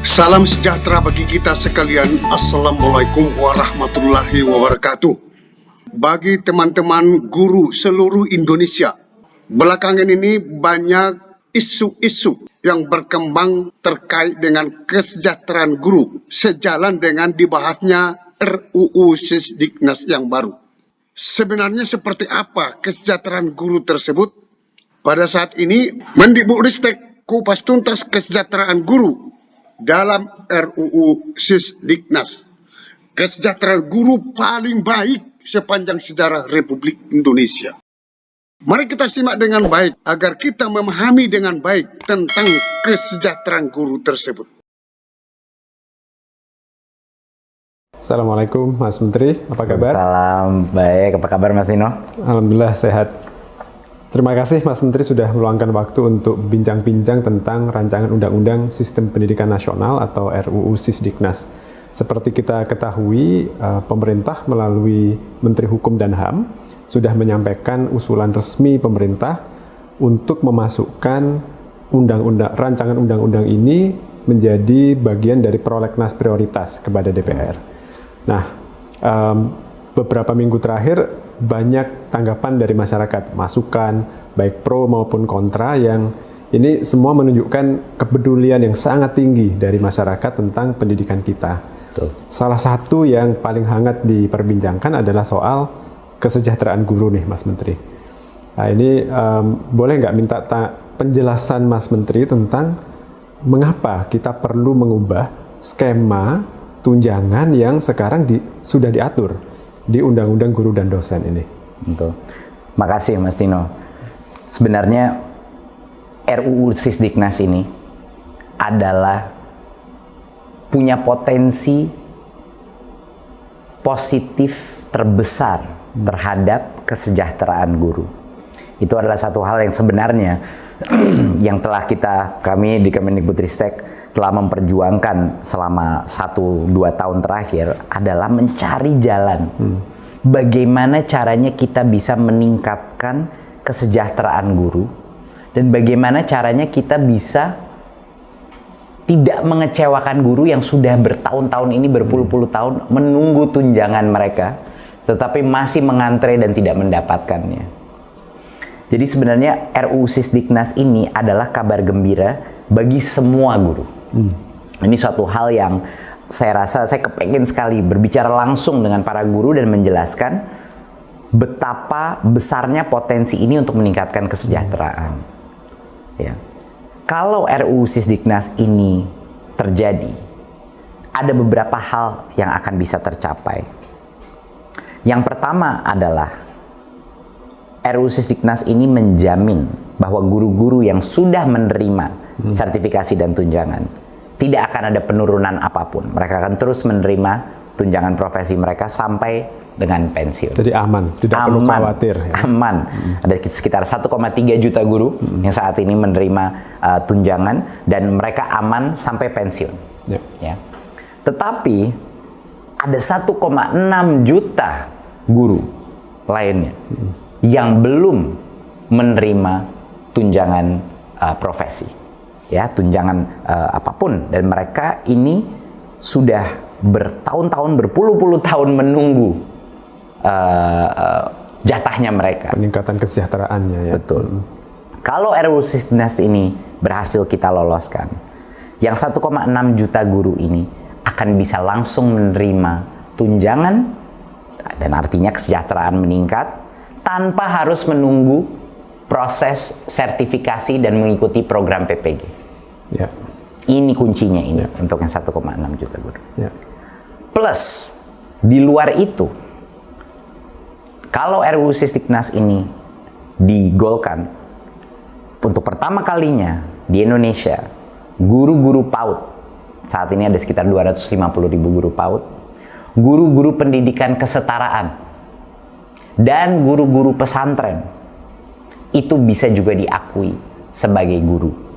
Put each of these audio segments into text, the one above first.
Salam sejahtera bagi kita sekalian. Assalamualaikum warahmatullahi wabarakatuh. Bagi teman-teman guru seluruh Indonesia, belakangan ini banyak isu-isu yang berkembang terkait dengan kesejahteraan guru sejalan dengan dibahasnya RUU Sisdiknas yang baru. Sebenarnya seperti apa kesejahteraan guru tersebut? Pada saat ini, Mendikbudristek kupas tuntas kesejahteraan guru dalam RUU Sisdiknas. Kesejahteraan guru paling baik sepanjang sejarah Republik Indonesia. Mari kita simak dengan baik agar kita memahami dengan baik tentang kesejahteraan guru tersebut. Assalamualaikum Mas Menteri, apa kabar? Salam, baik. Apa kabar Mas Nino? Alhamdulillah sehat. Terima kasih Mas Menteri sudah meluangkan waktu untuk bincang-bincang tentang rancangan Undang-Undang Sistem Pendidikan Nasional atau RUU Sisdiknas. Seperti kita ketahui, pemerintah melalui Menteri Hukum dan HAM sudah menyampaikan usulan resmi pemerintah untuk memasukkan rancangan undang-undang ini menjadi bagian dari prolegnas prioritas kepada DPR. Nah, beberapa minggu terakhir banyak tanggapan dari masyarakat, masukan baik pro maupun kontra, yang ini semua menunjukkan kepedulian yang sangat tinggi dari masyarakat tentang pendidikan kita. Betul. Salah satu yang paling hangat diperbincangkan adalah soal kesejahteraan guru nih Mas Menteri. Nah ini boleh nggak minta penjelasan Mas Menteri tentang mengapa kita perlu mengubah skema tunjangan yang sekarang sudah diatur di Undang-Undang Guru dan Dosen ini. Betul. Makasih Mas Tino. Sebenarnya RUU Sisdiknas ini adalah punya potensi positif terbesar terhadap kesejahteraan guru. Itu adalah satu hal yang sebenarnya yang telah kami di Kemendikbudristek telah memperjuangkan selama 1-2 tahun terakhir adalah mencari jalan bagaimana caranya kita bisa meningkatkan kesejahteraan guru dan bagaimana caranya kita bisa tidak mengecewakan guru yang sudah bertahun-tahun ini, berpuluh-puluh tahun menunggu tunjangan mereka tetapi masih mengantre dan tidak mendapatkannya. Jadi sebenarnya RUU Sisdiknas ini adalah kabar gembira bagi semua guru. Ini suatu hal yang saya rasa saya kepengen sekali berbicara langsung dengan para guru dan menjelaskan betapa besarnya potensi ini untuk meningkatkan kesejahteraan. Ya. Kalau RUU Sisdiknas ini terjadi, ada beberapa hal yang akan bisa tercapai. Yang pertama adalah RUU Sisdiknas ini menjamin bahwa guru-guru yang sudah menerima sertifikasi dan tunjangan tidak akan ada penurunan apapun. Mereka akan terus menerima tunjangan profesi mereka sampai dengan pensiun. Jadi aman, tidak perlu khawatir. Ya? Aman. Ada sekitar 1,3 juta guru yang saat ini menerima tunjangan dan mereka aman sampai pensiun. Ya. Tetapi ada 1,6 juta guru lainnya yang belum menerima tunjangan profesi. Ya, tunjangan apapun, dan mereka ini sudah bertahun-tahun, berpuluh-puluh tahun menunggu jatahnya mereka. Peningkatan kesejahteraannya ya. Betul. Kalau RUU Sisdiknas ini berhasil kita loloskan, yang 1,6 juta guru ini akan bisa langsung menerima tunjangan dan artinya kesejahteraan meningkat tanpa harus menunggu proses sertifikasi dan mengikuti program PPG. Ya. Ini kuncinya ini untuk yang 1,6 juta guru. Ya. Plus, di luar itu, kalau RUU Sisdiknas ini digolkan, untuk pertama kalinya di Indonesia, guru-guru PAUD, saat ini ada sekitar 250.000 guru PAUD, guru-guru pendidikan kesetaraan, dan guru-guru pesantren, itu bisa juga diakui sebagai guru.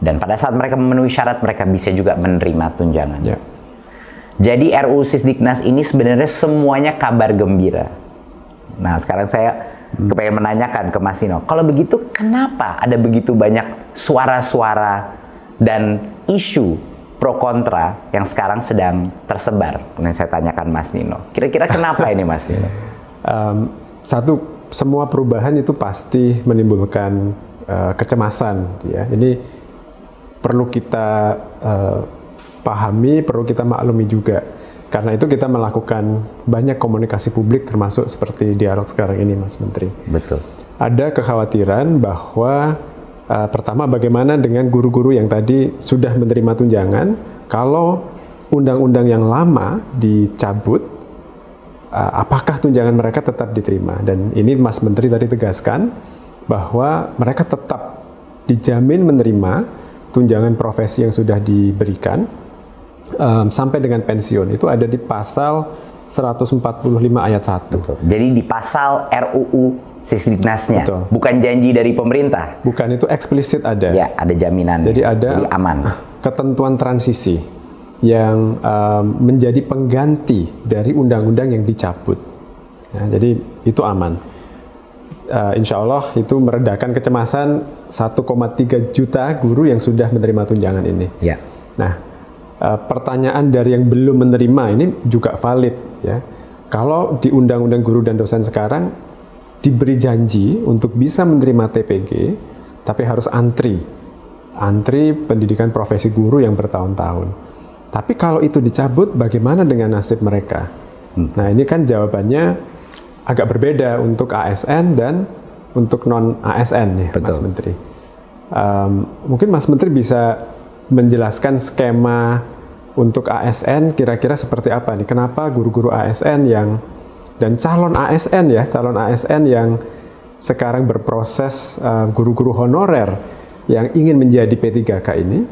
Dan pada saat mereka memenuhi syarat, mereka bisa juga menerima tunjangan. Ya. Jadi RUU Sisdiknas ini sebenarnya semuanya kabar gembira. Nah sekarang saya kepengen menanyakan ke Mas Nino, kalau begitu kenapa ada begitu banyak suara-suara dan isu pro kontra yang sekarang sedang tersebar. Yang saya tanyakan Mas Nino. Kira-kira kenapa ini Mas Nino? Satu, semua perubahan itu pasti menimbulkan kecemasan. Ya. Ini perlu kita pahami, perlu kita maklumi juga. Karena itu kita melakukan banyak komunikasi publik termasuk seperti dialog sekarang ini, Mas Menteri. Betul. Ada kekhawatiran bahwa pertama bagaimana dengan guru-guru yang tadi sudah menerima tunjangan, kalau undang-undang yang lama dicabut, apakah tunjangan mereka tetap diterima? Dan ini Mas Menteri tadi tegaskan bahwa mereka tetap dijamin menerima tunjangan profesi yang sudah diberikan sampai dengan pensiun. Itu ada di pasal 145 ayat 1. Betul. Jadi di pasal RUU Sisdiknasnya, Betul. bukan janji dari pemerintah. Bukan, itu eksplisit ada. Ya, ada jaminan. Jadi ada Jadi aman. ketentuan transisi yang menjadi pengganti dari undang-undang yang dicabut. Ya, jadi itu aman. Insya Allah itu meredakan kecemasan 1,3 juta guru yang sudah menerima tunjangan ini. Ya. Nah, pertanyaan dari yang belum menerima ini juga valid, ya. Kalau di Undang-Undang Guru dan Dosen sekarang diberi janji untuk bisa menerima TPG, tapi harus antri pendidikan profesi guru yang bertahun-tahun. Tapi kalau itu dicabut, bagaimana dengan nasib mereka? Nah, ini kan jawabannya agak berbeda untuk ASN dan untuk non ASN, ya, Mas Menteri. Mungkin Mas Menteri bisa menjelaskan skema untuk ASN kira-kira seperti apa nih? Kenapa guru-guru ASN dan calon ASN yang sekarang berproses guru-guru honorer yang ingin menjadi P3K ini,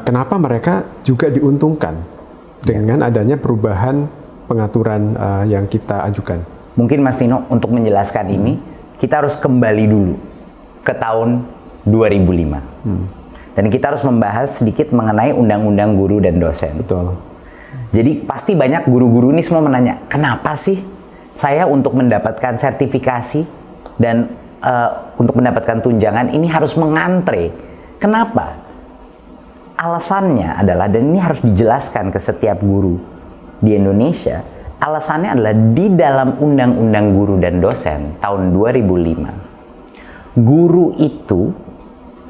kenapa mereka juga diuntungkan dengan adanya perubahan pengaturan yang kita ajukan? Mungkin Mas Nino untuk menjelaskan ini, kita harus kembali dulu ke tahun 2005. Dan kita harus membahas sedikit mengenai Undang-Undang Guru dan Dosen. Betul. Jadi pasti banyak guru-guru ini semua menanya, kenapa sih saya untuk mendapatkan sertifikasi dan untuk mendapatkan tunjangan ini harus mengantre? Kenapa? Alasannya adalah, dan ini harus dijelaskan ke setiap guru di Indonesia, alasannya adalah di dalam Undang-Undang Guru dan Dosen tahun 2005, guru itu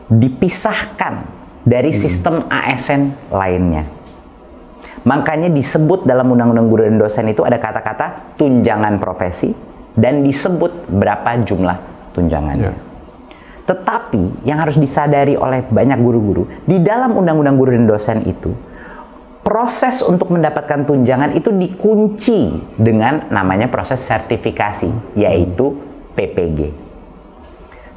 dipisahkan dari sistem ASN lainnya. Makanya disebut dalam Undang-Undang Guru dan Dosen itu ada kata-kata tunjangan profesi dan disebut berapa jumlah tunjangannya. Tetapi yang harus disadari oleh banyak guru-guru, di dalam Undang-Undang Guru dan Dosen itu, proses untuk mendapatkan tunjangan itu dikunci dengan namanya proses sertifikasi, yaitu PPG.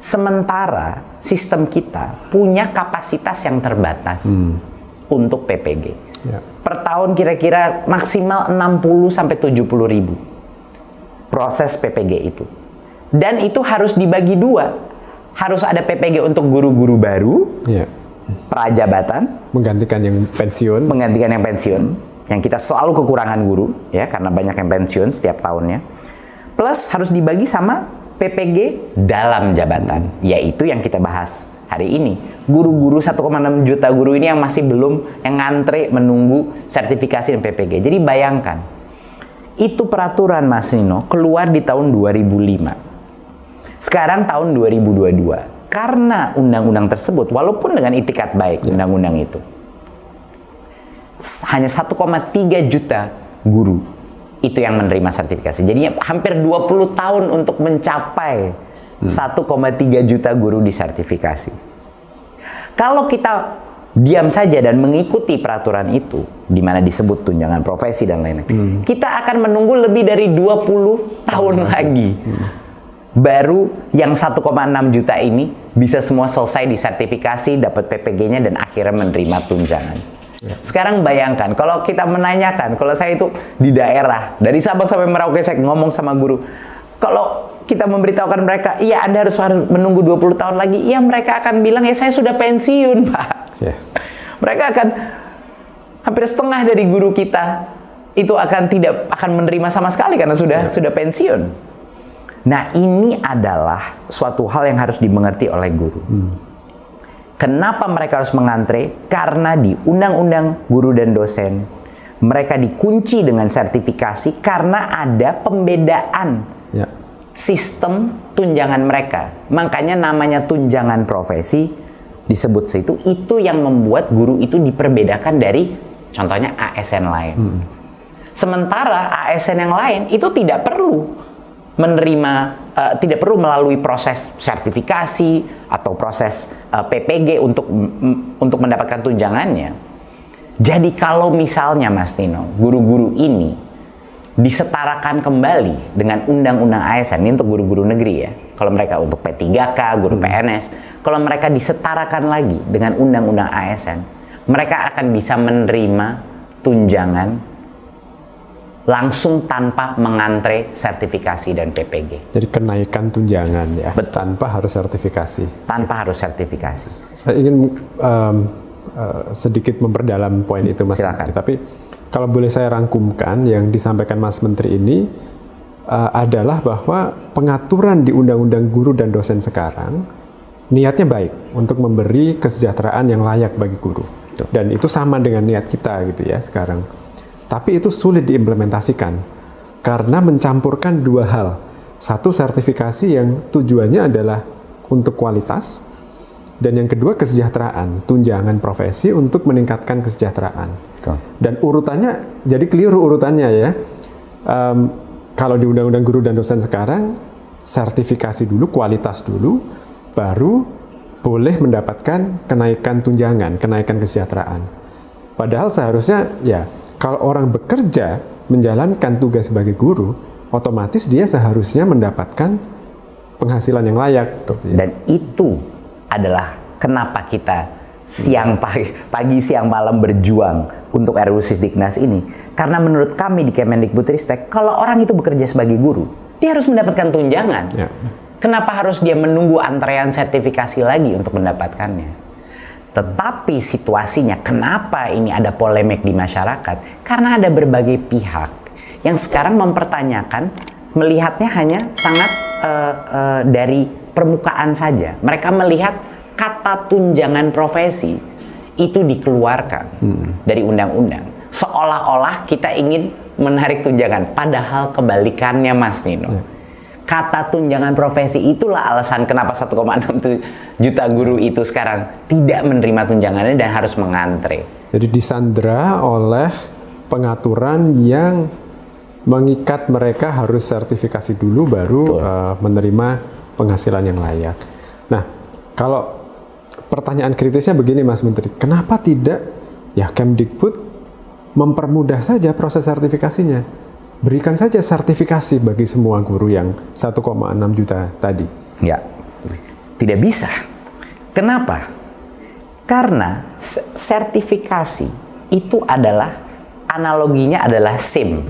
Sementara sistem kita punya kapasitas yang terbatas untuk PPG. Per tahun kira-kira maksimal 60-70 ribu proses PPG itu. Dan itu harus dibagi dua. Harus ada PPG untuk guru-guru baru, prajabatan, menggantikan yang pensiun, yang kita selalu kekurangan guru, ya, karena banyak yang pensiun setiap tahunnya. Plus harus dibagi sama PPG dalam jabatan, yaitu yang kita bahas hari ini. Guru-guru 1,6 juta guru ini yang masih belum, yang ngantre menunggu sertifikasi dan PPG. Jadi bayangkan, itu peraturan Mas Nino keluar di tahun 2005. Sekarang tahun 2022. Karena undang-undang tersebut, walaupun dengan itikat baik undang-undang itu, hanya 1,3 juta guru itu yang menerima sertifikasi. Jadi hampir 20 tahun untuk mencapai 1,3 juta guru disertifikasi. Kalau kita diam saja dan mengikuti peraturan itu, di mana disebut tunjangan profesi dan lain-lain, kita akan menunggu lebih dari 20 tahun lagi. Baru yang 1,6 juta ini bisa semua selesai disertifikasi, dapat PPG-nya, dan akhirnya menerima tunjangan. Sekarang bayangkan, kalau kita menanyakan, kalau saya itu di daerah, dari Sabang sampai Merauke saya ngomong sama guru, kalau kita memberitahukan mereka, iya Anda harus menunggu 20 tahun lagi, iya mereka akan bilang, ya saya sudah pensiun Pak. Mereka akan, hampir setengah dari guru kita, itu tidak akan menerima sama sekali karena sudah pensiun. Nah, ini adalah suatu hal yang harus dimengerti oleh guru. Kenapa mereka harus mengantre? Karena di Undang-Undang Guru dan Dosen, mereka dikunci dengan sertifikasi karena ada pembedaan sistem tunjangan mereka. Makanya namanya tunjangan profesi disebut situ, itu yang membuat guru itu diperbedakan dari contohnya ASN lain. Sementara ASN yang lain itu tidak perlu menerima, tidak perlu melalui proses sertifikasi atau proses PPG untuk mendapatkan tunjangannya. Jadi kalau misalnya Mas Tino, guru-guru ini disetarakan kembali dengan undang-undang ASN, ini untuk guru-guru negeri ya. Kalau mereka untuk P3K, guru PNS, kalau mereka disetarakan lagi dengan undang-undang ASN, mereka akan bisa menerima tunjangan langsung tanpa mengantre sertifikasi dan PPG. Jadi kenaikan tunjangan ya, Betul. tanpa harus sertifikasi. Tanpa harus sertifikasi. Saya ingin sedikit memperdalam poin itu Mas Silakan. Menteri. Tapi kalau boleh saya rangkumkan yang disampaikan Mas Menteri ini adalah bahwa pengaturan di Undang-Undang Guru dan Dosen sekarang niatnya baik untuk memberi kesejahteraan yang layak bagi guru. Dan itu sama dengan niat kita gitu ya sekarang. Tapi itu sulit diimplementasikan karena mencampurkan dua hal. Satu, sertifikasi yang tujuannya adalah untuk kualitas, dan yang kedua kesejahteraan, tunjangan profesi untuk meningkatkan kesejahteraan. Betul. Dan urutannya jadi keliru urutannya ya. Kalau di Undang-Undang Guru dan Dosen sekarang sertifikasi dulu, kualitas dulu, baru boleh mendapatkan kenaikan tunjangan, kenaikan kesejahteraan. Padahal seharusnya ya, kalau orang bekerja menjalankan tugas sebagai guru, otomatis dia seharusnya mendapatkan penghasilan yang layak. Dan itu adalah kenapa kita pagi siang malam berjuang untuk RUU Sisdiknas ini. Karena menurut kami di Kemendikbudristek, kalau orang itu bekerja sebagai guru, dia harus mendapatkan tunjangan. Ya. Kenapa harus dia menunggu antrean sertifikasi lagi untuk mendapatkannya? Tetapi situasinya, kenapa ini ada polemik di masyarakat? Karena ada berbagai pihak yang sekarang mempertanyakan, melihatnya hanya sangat dari permukaan saja. Mereka melihat kata tunjangan profesi itu dikeluarkan dari undang-undang. Seolah-olah kita ingin menarik tunjangan, padahal kebalikannya Mas Nino. Kata tunjangan profesi itulah alasan kenapa 1,6 juta guru itu sekarang tidak menerima tunjangannya dan harus mengantre. Jadi disandra oleh pengaturan yang mengikat mereka harus sertifikasi dulu baru menerima penghasilan yang layak. Nah, kalau pertanyaan kritisnya begini Mas Menteri, kenapa tidak ya Kemdikbud mempermudah saja proses sertifikasinya? Berikan saja sertifikasi bagi semua guru yang 1,6 juta tadi. Ya, tidak bisa. Kenapa? Karena sertifikasi itu adalah, analoginya adalah SIM.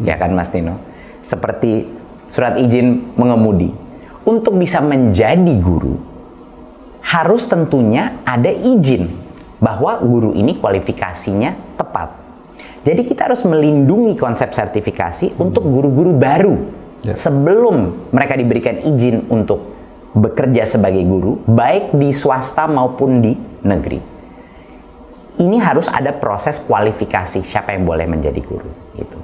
Ya kan Mas Tino? Seperti surat izin mengemudi. Untuk bisa menjadi guru, harus tentunya ada izin bahwa guru ini kualifikasinya tepat. Jadi kita harus melindungi konsep sertifikasi untuk guru-guru baru sebelum mereka diberikan izin untuk bekerja sebagai guru, baik di swasta maupun di negeri. Ini harus ada proses kualifikasi siapa yang boleh menjadi guru. Gitu.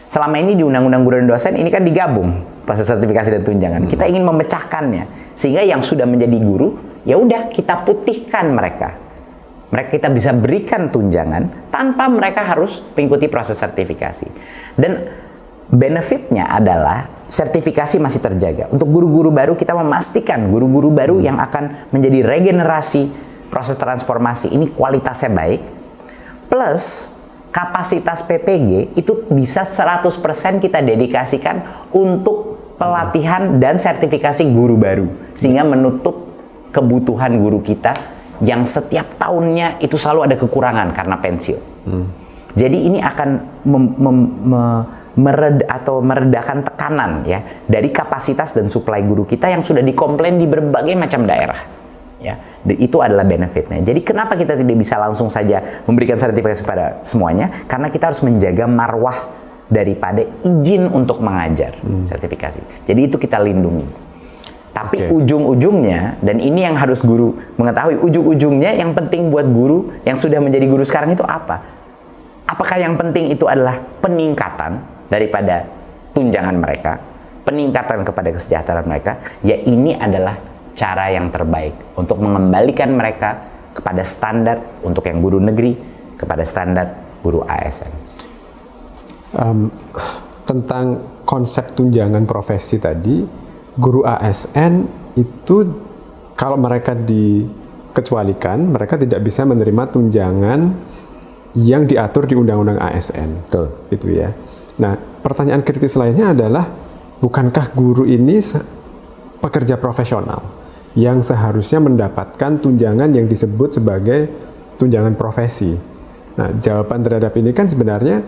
Selama ini di Undang-Undang Guru dan Dosen ini kan digabung proses sertifikasi dan tunjangan. Kita ingin memecahkannya sehingga yang sudah menjadi guru ya udah kita putihkan mereka. Mereka kita bisa berikan tunjangan tanpa mereka harus mengikuti proses sertifikasi. Dan benefitnya adalah sertifikasi masih terjaga. Untuk guru-guru baru kita memastikan guru-guru baru yang akan menjadi regenerasi proses transformasi ini kualitasnya baik. Plus kapasitas PPG itu bisa 100% kita dedikasikan untuk pelatihan dan sertifikasi guru baru. Sehingga menutup kebutuhan guru kita yang setiap tahunnya itu selalu ada kekurangan karena pensiun. Jadi ini akan meredakan tekanan ya dari kapasitas dan suplai guru kita yang sudah dikomplain di berbagai macam daerah. Ya, itu adalah benefitnya. Jadi kenapa kita tidak bisa langsung saja memberikan sertifikasi pada semuanya? Karena kita harus menjaga marwah daripada izin untuk mengajar sertifikasi. Jadi itu kita lindungi. Tapi Oke. ujung-ujungnya, dan ini yang harus guru mengetahui, ujung-ujungnya yang penting buat guru yang sudah menjadi guru sekarang itu apa? Apakah yang penting itu adalah peningkatan daripada tunjangan mereka, peningkatan kepada kesejahteraan mereka? Ya, ini adalah cara yang terbaik untuk mengembalikan mereka kepada standar untuk yang guru negeri, kepada standar guru ASN. Tentang konsep tunjangan profesi tadi, guru ASN itu kalau mereka dikecualikan, mereka tidak bisa menerima tunjangan yang diatur di Undang-Undang ASN. Betul. Itu ya. Nah, pertanyaan kritis lainnya adalah, bukankah guru ini pekerja profesional yang seharusnya mendapatkan tunjangan yang disebut sebagai tunjangan profesi? Nah, jawaban terhadap ini kan sebenarnya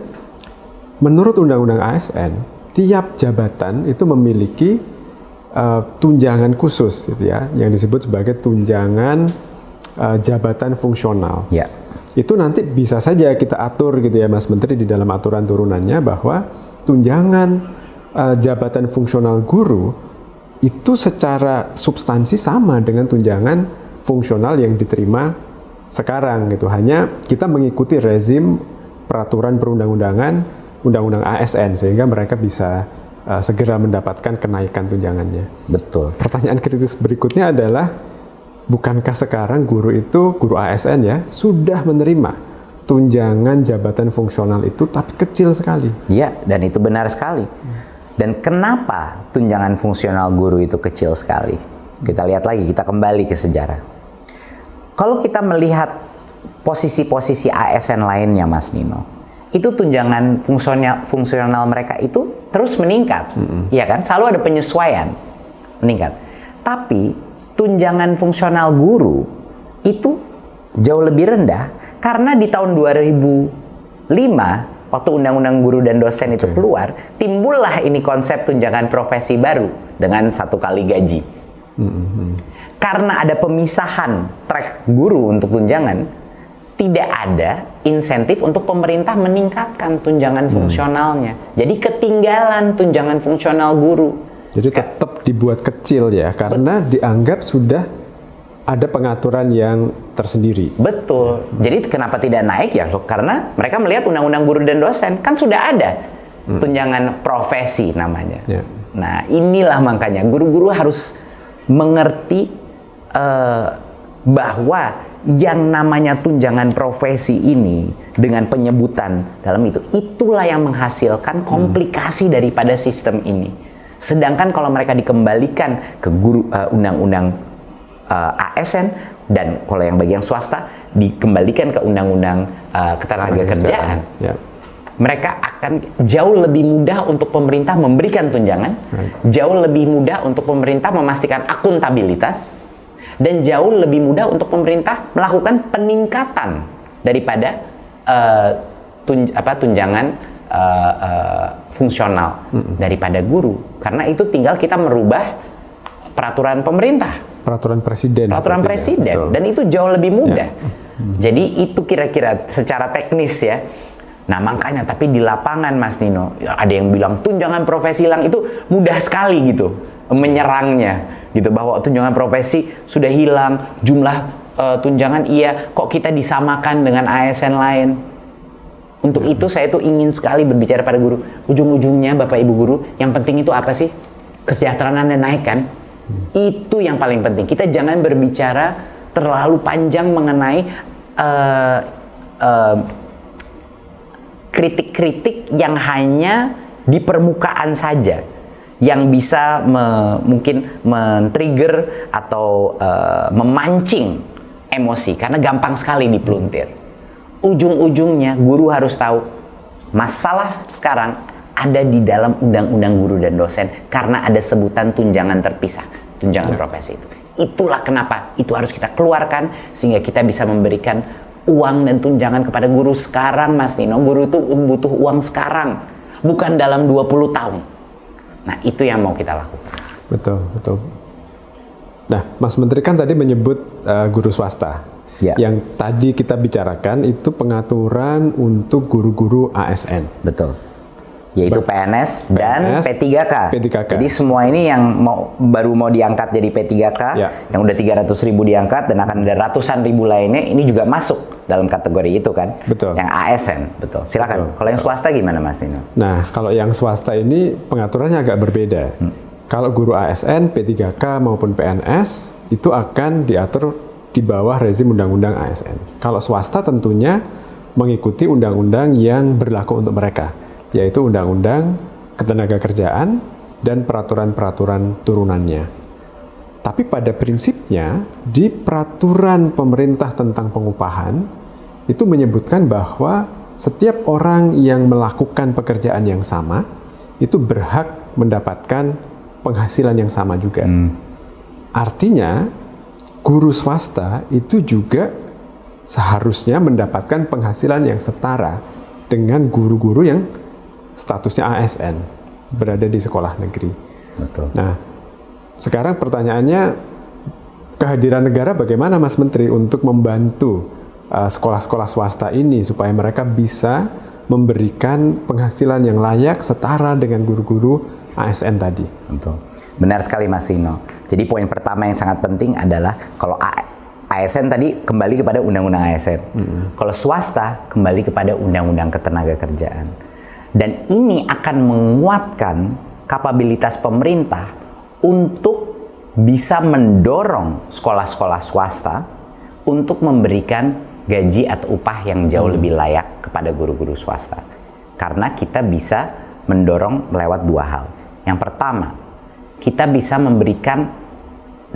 menurut Undang-Undang ASN, tiap jabatan itu memiliki tunjangan khusus, gitu ya, yang disebut sebagai tunjangan jabatan fungsional. Ya. Itu nanti bisa saja kita atur, gitu ya, Mas Menteri, di dalam aturan turunannya bahwa tunjangan jabatan fungsional guru itu secara substansi sama dengan tunjangan fungsional yang diterima sekarang, gitu. Hanya kita mengikuti rezim peraturan perundang-undangan, Undang-Undang ASN, sehingga mereka bisa segera mendapatkan kenaikan tunjangannya. Betul. Pertanyaan kritis berikutnya adalah, bukankah sekarang guru ASN ya, sudah menerima tunjangan jabatan fungsional itu, tapi kecil sekali? Iya, dan itu benar sekali. Dan kenapa tunjangan fungsional guru itu kecil sekali? Kita lihat lagi, kita kembali ke sejarah. Kalau kita melihat posisi-posisi ASN lainnya, Mas Nino, itu tunjangan fungsional mereka itu terus meningkat, ya kan? Selalu ada penyesuaian meningkat. Tapi tunjangan fungsional guru itu jauh lebih rendah karena di tahun 2005 waktu Undang-Undang Guru dan Dosen itu keluar, timbullah ini konsep tunjangan profesi baru dengan 1 kali gaji. Karena ada pemisahan track guru untuk tunjangan, tidak ada insentif untuk pemerintah meningkatkan tunjangan fungsionalnya. Jadi ketinggalan tunjangan fungsional guru. Jadi tetap dibuat kecil ya, karena dianggap sudah ada pengaturan yang tersendiri. Betul. Jadi kenapa tidak naik ya? Karena mereka melihat Undang-Undang Guru dan Dosen kan sudah ada tunjangan profesi namanya. Ya. Nah, inilah makanya guru-guru harus mengerti bahwa yang namanya tunjangan profesi ini dengan penyebutan dalam itu, itulah yang menghasilkan komplikasi daripada sistem ini. Sedangkan kalau mereka dikembalikan ke guru undang-undang ASN, dan kalau yang bagi yang swasta dikembalikan ke undang-undang ketenagakerjaan, Ya. mereka akan jauh lebih mudah untuk pemerintah memberikan tunjangan, jauh lebih mudah untuk pemerintah memastikan akuntabilitas, dan jauh lebih mudah untuk pemerintah melakukan peningkatan daripada tunjangan fungsional daripada guru. Karena itu tinggal kita merubah peraturan pemerintah, Peraturan presiden. peraturan presiden, Betul. dan itu jauh lebih mudah. Jadi itu kira-kira secara teknis ya. Nah makanya, tapi di lapangan Mas Nino, ada yang bilang tunjangan profesi hilang, itu mudah sekali gitu menyerangnya, gitu, bahwa tunjangan profesi sudah hilang, jumlah tunjangan iya, kok kita disamakan dengan ASN lain. Untuk itu saya tuh ingin sekali berbicara pada guru. Ujung-ujungnya Bapak Ibu guru, yang penting itu apa sih? Kesejahteraan Anda naik kan? Itu yang paling penting. Kita jangan berbicara terlalu panjang mengenai kritik-kritik yang hanya di permukaan saja, yang bisa mungkin men-trigger atau memancing emosi, karena gampang sekali dipeluntir. Ujung-ujungnya guru harus tahu masalah sekarang ada di dalam Undang-Undang Guru dan Dosen, karena ada sebutan tunjangan terpisah, tunjangan profesi itu. Itulah kenapa itu harus kita keluarkan, sehingga kita bisa memberikan uang dan tunjangan kepada guru sekarang, Mas Nino. Guru itu butuh uang sekarang, bukan dalam 20 tahun. Nah, itu yang mau kita lakukan. Betul, betul. Nah, Mas Menteri kan tadi menyebut guru swasta. Ya. Yang tadi kita bicarakan itu pengaturan untuk guru-guru ASN. Betul. Yaitu PNS dan P3K. P3K. Jadi semua ini yang baru mau diangkat jadi P3K, yang udah 300.000 diangkat dan akan ada ratusan ribu lainnya, ini juga masuk dalam kategori itu kan? Betul. Yang ASN, betul. Silakan. Kalau yang swasta gimana Mas Nino? Nah, kalau yang swasta ini pengaturannya agak berbeda. Kalau guru ASN, P3K maupun PNS itu akan diatur di bawah rezim undang-undang ASN. Kalau swasta tentunya mengikuti undang-undang yang berlaku untuk mereka, yaitu Undang-Undang Ketenagakerjaan dan peraturan-peraturan turunannya. Tapi pada prinsipnya, di peraturan pemerintah tentang pengupahan, itu menyebutkan bahwa setiap orang yang melakukan pekerjaan yang sama, itu berhak mendapatkan penghasilan yang sama juga. Artinya, guru swasta itu juga seharusnya mendapatkan penghasilan yang setara dengan guru-guru yang statusnya ASN, berada di sekolah negeri. Betul. Nah, sekarang pertanyaannya, kehadiran negara bagaimana Mas Menteri untuk membantu sekolah-sekolah swasta ini supaya mereka bisa memberikan penghasilan yang layak setara dengan guru-guru ASN tadi? Betul. Benar sekali Mas Nino. Jadi poin pertama yang sangat penting adalah kalau ASN tadi kembali kepada Undang-Undang ASN. Kalau swasta kembali kepada Undang-Undang Ketenagakerjaan. Dan ini akan menguatkan kapabilitas pemerintah untuk bisa mendorong sekolah-sekolah swasta untuk memberikan gaji atau upah yang jauh lebih layak kepada guru-guru swasta. Karena kita bisa mendorong lewat dua hal. Yang pertama, kita bisa memberikan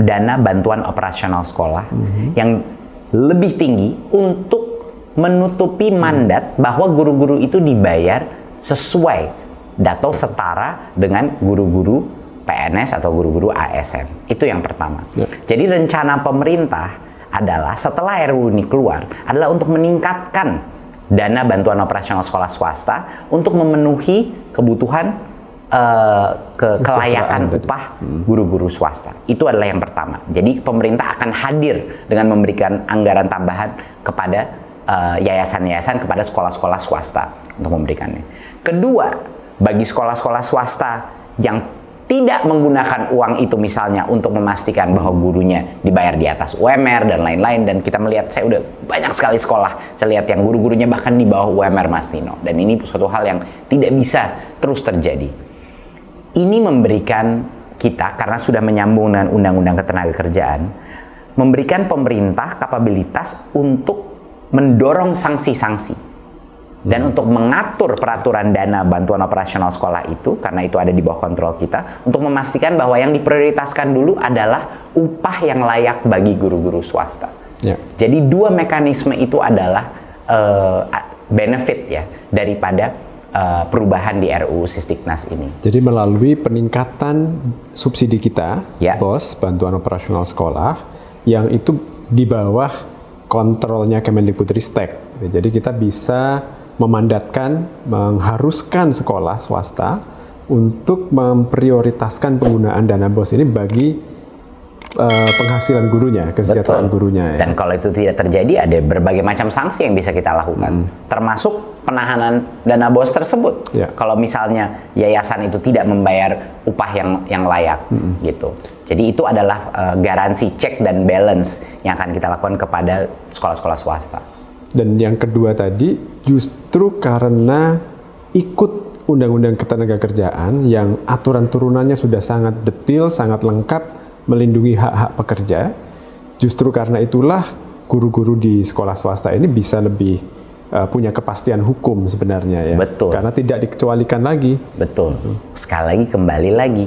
dana bantuan operasional sekolah yang lebih tinggi untuk menutupi mandat bahwa guru-guru itu dibayar sesuai atau setara dengan guru-guru PNS atau guru-guru ASN. Itu yang pertama. Jadi rencana pemerintah adalah setelah RUU ini keluar adalah untuk meningkatkan dana bantuan operasional sekolah swasta untuk memenuhi kebutuhan kelayakan upah guru-guru swasta. Itu adalah yang pertama. Jadi pemerintah akan hadir dengan memberikan anggaran tambahan kepada yayasan-yayasan, kepada sekolah-sekolah swasta untuk memberikannya. Kedua, bagi sekolah-sekolah swasta yang tidak menggunakan uang itu misalnya untuk memastikan bahwa gurunya dibayar di atas UMR dan lain-lain, dan kita melihat, saya udah banyak sekali sekolah, saya lihat yang guru-gurunya bahkan di bawah UMR Mas Nino, dan ini suatu hal yang tidak bisa terus terjadi. Ini memberikan kita, karena sudah menyambung dengan Undang-Undang Ketenagakerjaan, memberikan pemerintah kapabilitas untuk mendorong sanksi-sanksi dan untuk mengatur peraturan dana bantuan operasional sekolah itu, karena itu ada di bawah kontrol kita, untuk memastikan bahwa yang diprioritaskan dulu adalah upah yang layak bagi guru-guru swasta. Jadi dua mekanisme itu adalah benefit ya daripada perubahan di RUU Sisdiknas ini. Jadi melalui peningkatan subsidi kita, BOS, bantuan operasional sekolah, yang itu di bawah kontrolnya Kemendikbudristek. Jadi kita bisa memandatkan, mengharuskan sekolah swasta untuk memprioritaskan penggunaan dana BOS ini bagi penghasilan gurunya, kesejahteraan gurunya. Dan kalau itu tidak terjadi, ada berbagai macam sanksi yang bisa kita lakukan, termasuk penahanan dana BOS tersebut. Kalau misalnya yayasan itu tidak membayar upah yang layak, gitu. Jadi itu adalah garansi check dan balance yang akan kita lakukan kepada sekolah-sekolah swasta. Dan yang kedua tadi, justru karena ikut Undang-Undang Ketenagakerjaan yang aturan turunannya sudah sangat detail, sangat lengkap, melindungi hak-hak pekerja, justru karena itulah guru-guru di sekolah swasta ini bisa lebih punya kepastian hukum sebenarnya ya. Betul. Karena tidak dikecualikan lagi. Betul. Sekali lagi, kembali lagi,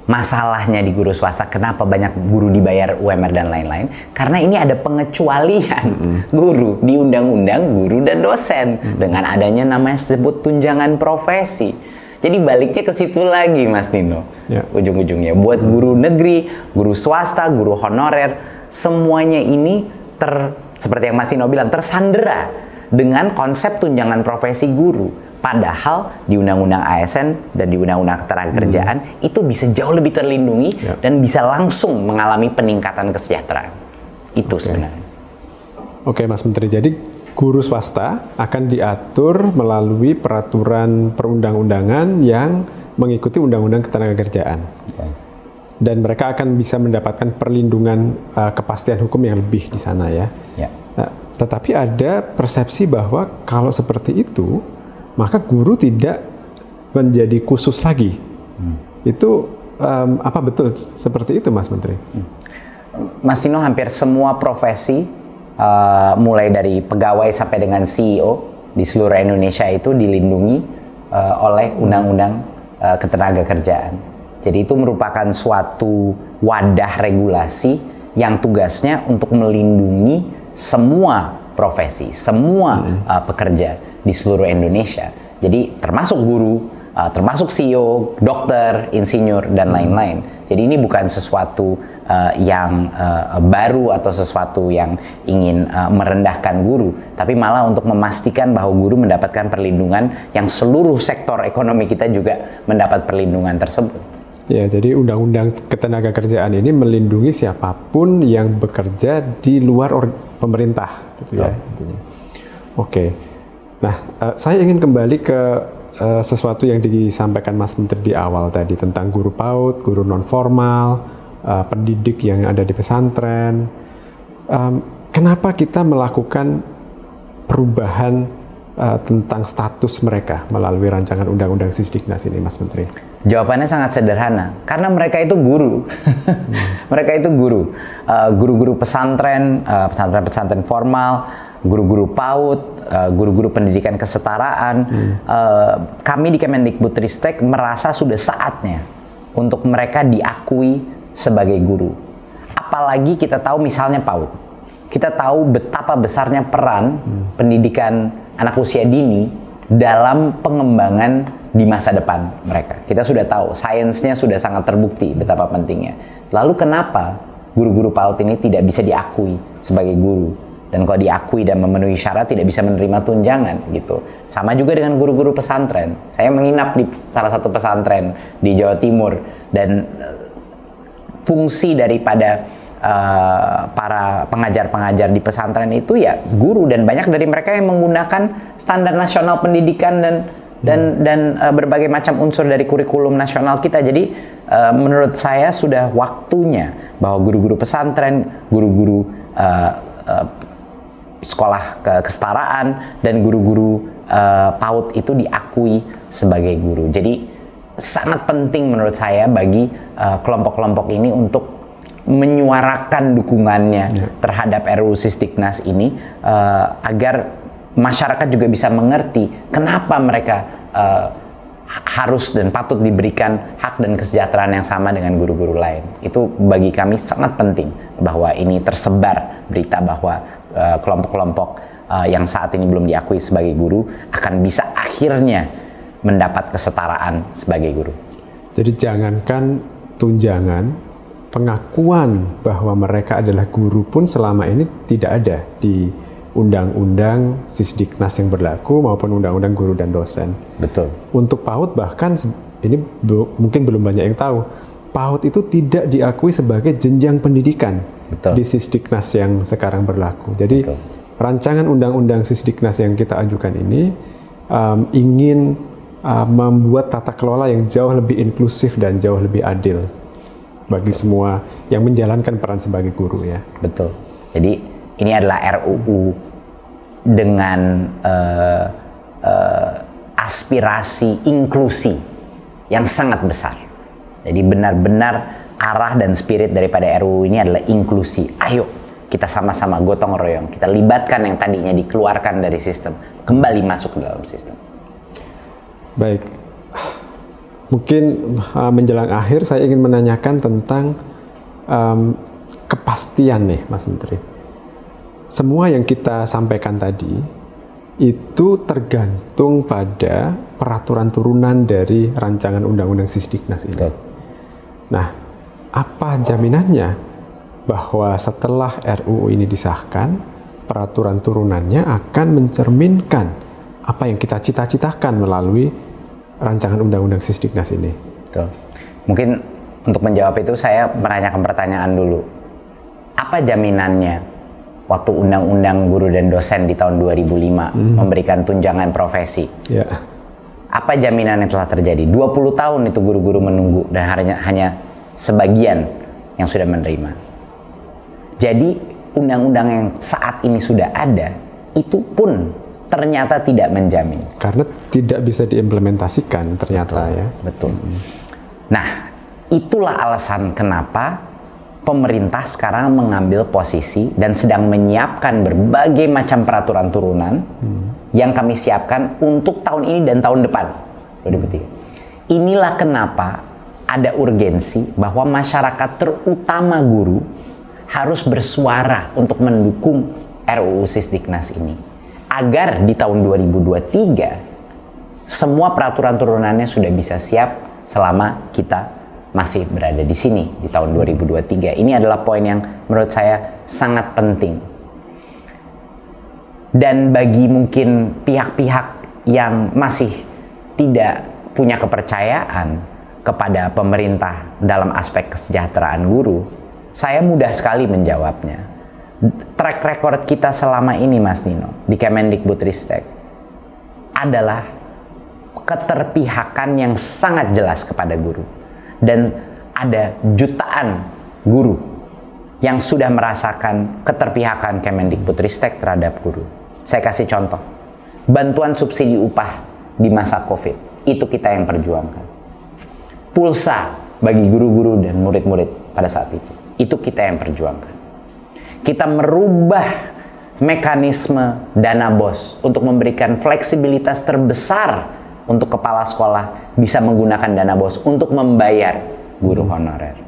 masalahnya di guru swasta, kenapa banyak guru dibayar UMR dan lain-lain? Karena ini ada pengecualian guru di Undang-Undang Guru dan Dosen dengan adanya namanya disebut tunjangan profesi. Jadi baliknya ke situ lagi Mas Nino, ujung-ujungnya buat guru negeri, guru swasta, guru honorer, semuanya ini seperti yang Mas Nino bilang, tersandera dengan konsep tunjangan profesi guru. Padahal di Undang-Undang ASN dan di Undang-Undang Ketenagakerjaan itu bisa jauh lebih terlindungi dan bisa langsung mengalami peningkatan kesejahteraan. Itu sebenarnya. Oke Mas Menteri, jadi guru swasta akan diatur melalui peraturan perundang-undangan yang mengikuti Undang-Undang Ketenagakerjaan. Dan mereka akan bisa mendapatkan perlindungan kepastian hukum yang lebih di sana ya. Nah, tetapi ada persepsi bahwa kalau seperti itu, maka guru tidak menjadi khusus lagi. Itu apa betul seperti itu, Mas Menteri? Mas Tino, hampir semua profesi, mulai dari pegawai sampai dengan CEO di seluruh Indonesia itu dilindungi oleh Undang-Undang Ketenagakerjaan. Jadi itu merupakan suatu wadah regulasi yang tugasnya untuk melindungi semua profesi, semua pekerja di seluruh Indonesia. Jadi termasuk guru, termasuk CEO, dokter, insinyur, dan lain-lain. Jadi ini bukan sesuatu yang baru atau sesuatu yang ingin merendahkan guru, tapi malah untuk memastikan bahwa guru mendapatkan perlindungan yang seluruh sektor ekonomi kita juga mendapat perlindungan tersebut. Ya, jadi Undang-Undang Ketenagakerjaan ini melindungi siapapun yang bekerja di luar pemerintah, gitu ya. Intinya. Oke. Nah, saya ingin kembali ke sesuatu yang disampaikan Mas Menteri di awal tadi tentang guru PAUD, guru non formal, pendidik yang ada di pesantren. Kenapa kita melakukan perubahan tentang status mereka melalui rancangan Undang-Undang Sisdiknas ini, Mas Menteri? Jawabannya sangat sederhana, karena mereka itu guru. Mereka itu guru. Guru-guru pesantren, pesantren-pesantren formal, guru-guru PAUD, guru-guru pendidikan kesetaraan. Kami di Kemendikbudristek merasa sudah saatnya untuk mereka diakui sebagai guru. Apalagi kita tahu misalnya PAUD. Kita tahu betapa besarnya peran pendidikan anak usia dini dalam pengembangan di masa depan mereka. Kita sudah tahu, sainsnya sudah sangat terbukti betapa pentingnya. Lalu kenapa guru-guru PAUD ini tidak bisa diakui sebagai guru? Dan kalau diakui dan memenuhi syarat tidak bisa menerima tunjangan gitu. Sama juga dengan guru-guru pesantren. Saya menginap di salah satu pesantren di Jawa Timur, dan fungsi daripada para pengajar-pengajar di pesantren itu ya guru, dan banyak dari mereka yang menggunakan standar nasional pendidikan dan berbagai macam unsur dari kurikulum nasional kita. Jadi menurut saya sudah waktunya bahwa guru-guru pesantren, guru-guru sekolah kesetaraan, dan guru-guru PAUD itu diakui sebagai guru. Jadi sangat penting menurut saya bagi kelompok-kelompok ini untuk menyuarakan dukungannya terhadap RUU Sisdiknas ini, agar masyarakat juga bisa mengerti kenapa mereka harus dan patut diberikan hak dan kesejahteraan yang sama dengan guru-guru lain. Itu bagi kami sangat penting bahwa ini tersebar berita bahwa kelompok-kelompok yang saat ini belum diakui sebagai guru akan bisa akhirnya mendapat kesetaraan sebagai guru. Jadi jangankan tunjangan, pengakuan bahwa mereka adalah guru pun selama ini tidak ada di Undang-Undang Sisdiknas yang berlaku maupun Undang-Undang Guru dan Dosen. Betul. Untuk PAUD bahkan ini mungkin belum banyak yang tahu, PAUD itu tidak diakui sebagai jenjang pendidikan. Betul. Di Sisdiknas yang sekarang berlaku. Jadi betul, rancangan Undang-Undang Sisdiknas yang kita ajukan ini ingin membuat tata kelola yang jauh lebih inklusif dan jauh lebih adil bagi semua yang menjalankan peran sebagai guru ya. Betul. Jadi ini adalah RUU dengan aspirasi inklusi yang sangat besar. Jadi benar-benar arah dan spirit daripada RUU ini adalah inklusi. Ayo kita sama-sama gotong royong, kita libatkan yang tadinya dikeluarkan dari sistem, kembali masuk ke dalam sistem. Baik. Mungkin menjelang akhir saya ingin menanyakan tentang kepastian nih, Mas Menteri. Semua yang kita sampaikan tadi itu tergantung pada peraturan turunan dari rancangan Undang-Undang Sisdiknas ini. Betul. Nah, apa jaminannya bahwa setelah RUU ini disahkan, peraturan turunannya akan mencerminkan apa yang kita cita-citakan melalui rancangan Undang-Undang Sisdiknas ini? Betul. Mungkin untuk menjawab itu saya menanyakan pertanyaan dulu. Apa jaminannya waktu Undang-Undang Guru dan Dosen di tahun 2005 memberikan tunjangan profesi. Ya. Apa jaminan yang telah terjadi? 20 tahun itu guru-guru menunggu dan hanya sebagian yang sudah menerima. Jadi undang-undang yang saat ini sudah ada itu pun ternyata tidak menjamin. Karena tidak bisa diimplementasikan ternyata. Betul, ya. Betul. Nah, itulah alasan kenapa pemerintah sekarang mengambil posisi dan sedang menyiapkan berbagai macam peraturan turunan yang kami siapkan untuk tahun ini dan tahun depan 2023. Inilah kenapa ada urgensi bahwa masyarakat terutama guru harus bersuara untuk mendukung RUU Sisdiknas ini agar di tahun 2023 semua peraturan turunannya sudah bisa siap selama kita masih berada di sini di tahun 2023. Ini adalah poin yang menurut saya sangat penting. Dan bagi mungkin pihak-pihak yang masih tidak punya kepercayaan kepada pemerintah dalam aspek kesejahteraan guru, saya mudah sekali menjawabnya. Track record kita selama ini, Mas Nino, di Kemendikbudristek adalah keterpihakan yang sangat jelas kepada guru. Dan ada jutaan guru yang sudah merasakan keterpihakan Kemendikbudristek terhadap guru. Saya kasih contoh, bantuan subsidi upah di masa COVID, itu kita yang perjuangkan. Pulsa bagi guru-guru dan murid-murid pada saat itu kita yang perjuangkan. Kita merubah mekanisme dana BOS untuk memberikan fleksibilitas terbesar untuk kepala sekolah bisa menggunakan dana BOS untuk membayar guru honorer.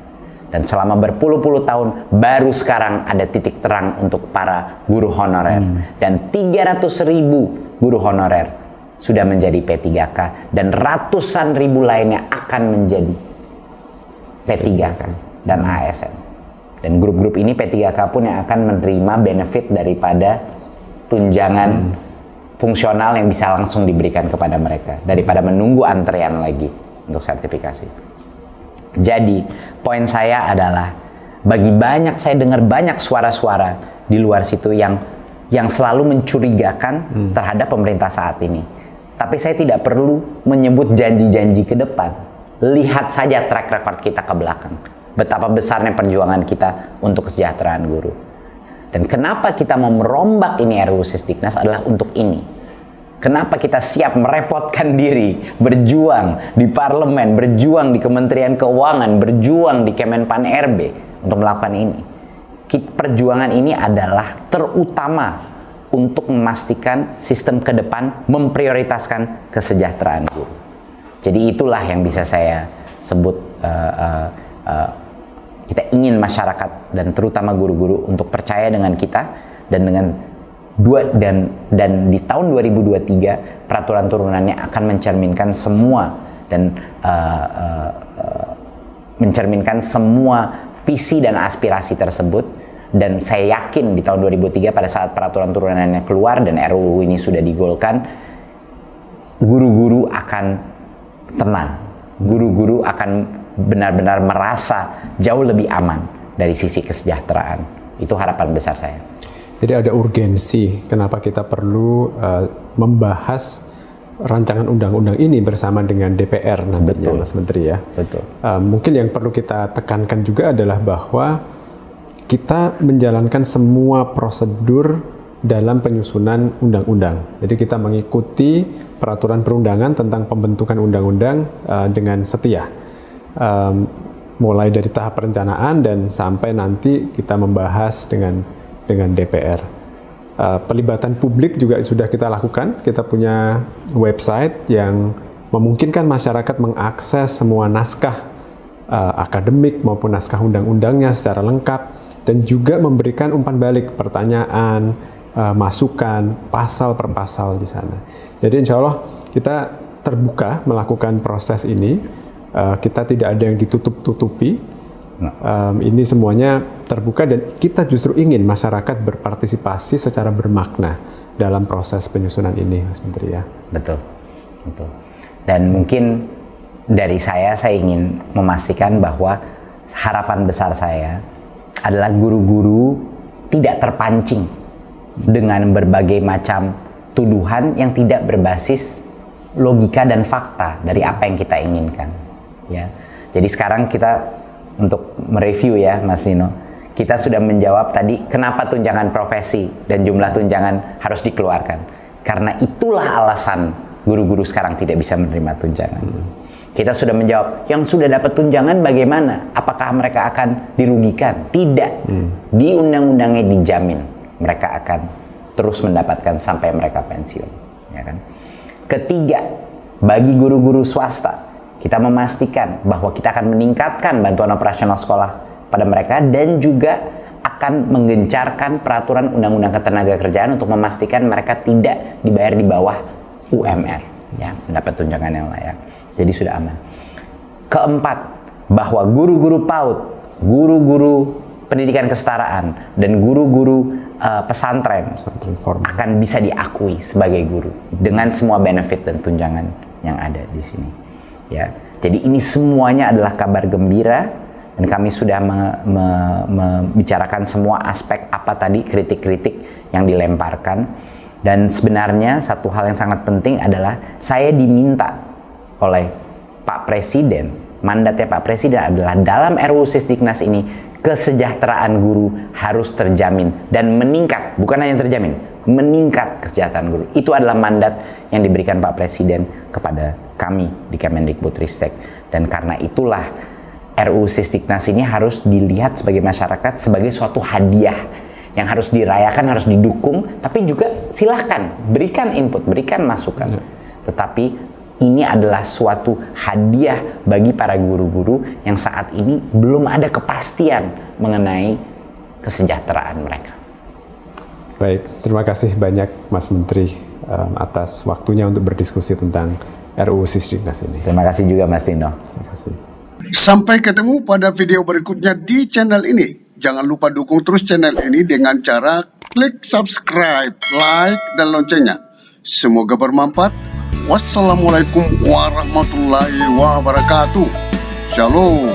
Dan selama berpuluh-puluh tahun baru sekarang ada titik terang untuk para guru honorer. Dan 300.000 guru honorer sudah menjadi P3K dan ratusan ribu lainnya akan menjadi P3K dan ASN. Dan grup-grup ini P3K pun yang akan menerima benefit daripada tunjangan fungsional yang bisa langsung diberikan kepada mereka daripada menunggu antrean lagi untuk sertifikasi. Jadi poin saya adalah saya dengar banyak suara-suara di luar situ yang selalu mencurigakan terhadap pemerintah saat ini. Tapi saya tidak perlu menyebut janji-janji ke depan. Lihat saja track record kita ke belakang. Betapa besarnya perjuangan kita untuk kesejahteraan guru. Dan kenapa kita mau merombak ini RUU Sisdiknas adalah untuk ini. Kenapa kita siap merepotkan diri, berjuang di parlemen, berjuang di Kementerian Keuangan, berjuang di Kemenpan RB untuk melakukan ini. Perjuangan ini adalah terutama untuk memastikan sistem ke depan memprioritaskan kesejahteraan guru. Jadi itulah yang bisa saya sebut kita ingin masyarakat dan terutama guru-guru untuk percaya dengan kita dan di tahun 2023 peraturan turunannya akan mencerminkan semua dan mencerminkan semua visi dan aspirasi tersebut. Dan saya yakin di tahun 2003 pada saat peraturan turunannya keluar dan RUU ini sudah digolkan, guru-guru akan tenang, guru-guru akan benar-benar merasa jauh lebih aman dari sisi kesejahteraan. Itu harapan besar saya. Jadi ada urgensi kenapa kita perlu membahas rancangan undang-undang ini bersama dengan DPR nantinya, Mas Menteri ya. Betul. Mungkin yang perlu kita tekankan juga adalah bahwa kita menjalankan semua prosedur dalam penyusunan undang-undang. Jadi kita mengikuti peraturan perundangan tentang pembentukan undang-undang dengan setia. Mulai dari tahap perencanaan dan sampai nanti kita membahas dengan DPR. Pelibatan publik juga sudah kita lakukan. Kita punya website yang memungkinkan masyarakat mengakses semua naskah akademik maupun naskah undang-undangnya secara lengkap dan juga memberikan umpan balik pertanyaan, masukan, pasal per pasal di sana. Jadi insya Allah kita terbuka melakukan proses ini. Kita tidak ada yang ditutup-tutupi. Ini semuanya terbuka dan kita justru ingin masyarakat berpartisipasi secara bermakna dalam proses penyusunan ini, Mas Menteri ya. Betul. Dan mungkin dari saya ingin memastikan bahwa harapan besar saya adalah guru-guru tidak terpancing dengan berbagai macam tuduhan yang tidak berbasis logika dan fakta dari apa yang kita inginkan. Ya, jadi sekarang kita untuk mereview ya, Mas Nino, kita sudah menjawab tadi kenapa tunjangan profesi dan jumlah tunjangan harus dikeluarkan. Karena itulah alasan guru-guru sekarang tidak bisa menerima tunjangan. Kita sudah menjawab, yang sudah dapat tunjangan bagaimana? Apakah mereka akan dirugikan? Tidak. Di undang-undangnya dijamin mereka akan terus mendapatkan sampai mereka pensiun. Ya kan? Ketiga, bagi guru-guru swasta, kita memastikan bahwa kita akan meningkatkan bantuan operasional sekolah pada mereka dan juga akan menggencarkan peraturan undang-undang ketenagakerjaan untuk memastikan mereka tidak dibayar di bawah UMR, ya, mendapat tunjangan yang layak. Jadi sudah aman. Keempat, bahwa guru-guru PAUD, guru-guru pendidikan kesetaraan, dan guru-guru pesantren akan bisa diakui sebagai guru dengan semua benefit dan tunjangan yang ada di sini. Ya, jadi ini semuanya adalah kabar gembira dan kami sudah membicarakan semua aspek apa tadi kritik-kritik yang dilemparkan. Dan sebenarnya satu hal yang sangat penting adalah saya diminta oleh Pak Presiden, mandatnya Pak Presiden adalah dalam RUU Sisdiknas ini kesejahteraan guru harus terjamin dan meningkat, bukan hanya terjamin, meningkat kesejahteraan guru. Itu adalah mandat yang diberikan Pak Presiden kepada kami di Kemendikbudristek. Dan karena itulah RUU Sisdiknas ini harus dilihat sebagai masyarakat sebagai suatu hadiah yang harus dirayakan, harus didukung, tapi juga silahkan berikan input, berikan masukan. Tetapi ini adalah suatu hadiah bagi para guru-guru yang saat ini belum ada kepastian mengenai kesejahteraan mereka. Baik, terima kasih banyak Mas Menteri atas waktunya untuk berdiskusi tentang RUU Sisdiknas ini. Terima kasih juga Mas Tino. Terima kasih. Sampai ketemu pada video berikutnya di channel ini. Jangan lupa dukung terus channel ini dengan cara klik subscribe, like, dan loncengnya. Semoga bermanfaat. Wassalamualaikum warahmatullahi wabarakatuh. Shalom.